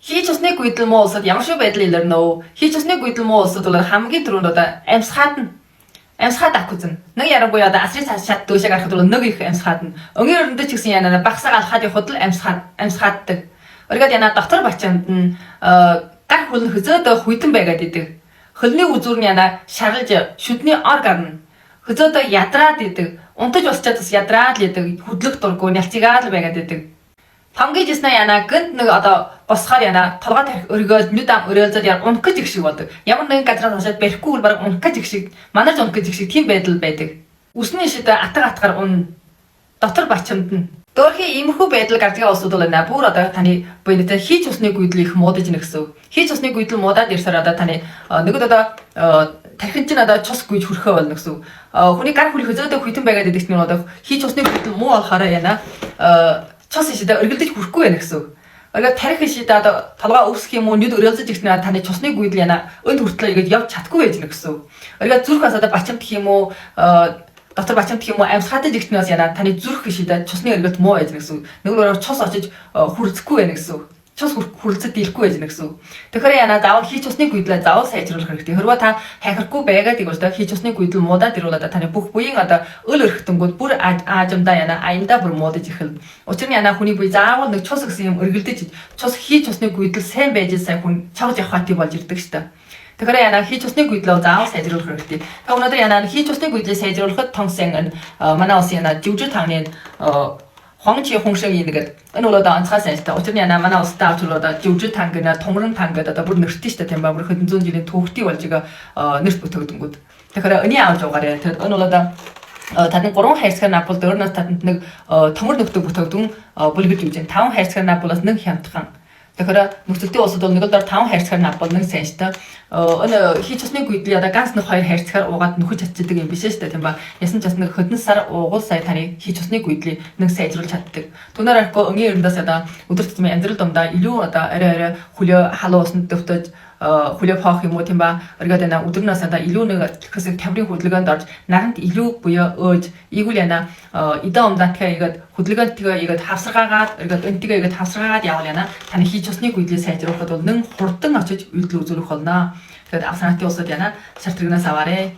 Хийж усны гүйдэл муу улсад ямар шиг байдал илэрнэ. Хийж усны гүйдэл муу улсад бол хамгийн түрүүнд амьсгаад авах үзэн. Нэг ярангуй асрын цааш дөөшөө гарахад бол нэг их амьсгаад нь. Өнгийн өрөндөө ч гэсэн яна багсаа алхаад явхад л амьсгааддаг. Оргиод яна доктор бачимд нь гар хөлн хөзөөдөө хүйтэн байгаад идэг. Хөлний үзүүр нь яна шаралж шүдний ор гарна. Хөзөөдөө ядраад идэг. Унтаж усчаад бас ядраад л идэг. Хөдлөх дурггүй нялцыгаад л байгаад идэг. Хамгийн жиснэ яна гэнт нэг босхоор яна толгой тарих өргөөл нүд ам өрөөлзөд яар унах гэж их шиг болдог. Ямар нэгэн газраас очиад барихгүй баг унах гэж их шиг манайч унах гэж их шиг тийм байдал байдаг. Үсний шидэ атгаар дотор бачимд нь дөөрхий иймэрхүү байдал гардгаа улсууд бол бүр таны буйнтай хийж усны гүйдэл их муудаж ийн гэсэн. Хийж усны гүйдэл муудаад ирсээр таны нэгд тархин чинь цус гүйж хөрхөө болно гэсэн. Хүний гар хөлийг хөзөөдөө хүйтэн байгаад идэх нь хийж усны гүйдэл муу болохоор яна цус шидэ өргөлдөж хүрхгүй байна гэсэн. Оргиод тарих шидэ толгой өвсөх юм уу нүд өрөөлзөж ихнэ таны цусны гүйдэл яна өнд хүртлээ ингэж явж чадахгүй байж гэнэ гэсэн. Оргиод зүрх бачимт гэх юм уу доктор бачимт гэх юм уу амьсгаатай жигтнээс яна таны зүрх шидэ цусны өргөлт муу байж гэнэ гэсэн. Нэггээр цус очиж хүрцэхгүй байна гэсэн. Цус хүрэлцэж дийлэхгүй байж гэнэ гэсэн. Тэгэхээр яна заавал хийж усны гүйдлээ заавал сайжруулах хэрэгтэй. Хэрвээ та хайхрахгүй байгаад игэл хийж усны гүйдэл муудаад ирвэл таны бүх буян өл өрхтөнгүүд бүр аажимдаа яна аяндаа бүр муудаж ирхэл. Учир нь яна хүний буй заавал нэг цус гэсэн юм өргөлдөж цус хийж усны гүйдэл сайн байж сайн хүн чавж явах хати болж ирдэг штэ. Тэгэхээр яна хийж усны гүйдлээ заавал сайжруулах хэрэгтэй. Та өнөөдөр яна хийж усны гүйдлээ сайжруулахад тонсон манай улсын яна жүжиг тагны 황치 홍성이 이게 은올로다 안차서 했다. 어쩌니 나 만나 왔다 줄로다 주주 tan그나 통른 tan그다 뭐 너티시다 템바브르 흔존지는 도흐티 월지가 너스부터 든 곳. 그래 은이 아우죠 가래. 은올로다 다른 거롱 해스가 나폴 더나 다른 통을 늑도부터 둥 불기 주진 다음 해스가 나폴스 능 향트강. Тэгэхээр нөхцөлтэй улсууд бол нэг л 5 хайрцгаар напбол нэг сайжтай. Хийж усны гүйдлээ ганц нэг 2 хайрцгаар уугаад нөхөж чаддаг юм биш шүү дээ тийм ба. Ясан ч бас нэг хөдөн сар уугуул сая таны хийж усны гүйдлийг нэг сайжруулж чаддаг. Түүнээр арахгүй өнгийн эрэндээс өдөр тутмын амьдрал дундаа илүү арай хөлөө халуун усанд өвтөж хөлөө фаах юм уу тийм ба. Оргиод өдөрнөөс илүү нэг хэсэг таврын хөдөлгөөнд орж наранд илүү буюу өөж ийгүүл яна идэ умдатгаа игээд хөдөлгөөнтэйгээ игээд хавсаргаагаад оргиод энтэйгээ игээд хавсаргаагаад явал яна таны хийж усны гүйдлийг сайжруулахад бол нэн хурдан очиж үйлдэл үзүүлэх болно. Тэгэхээр авсаанатын улсууд яна шартрагнаас аваарэ.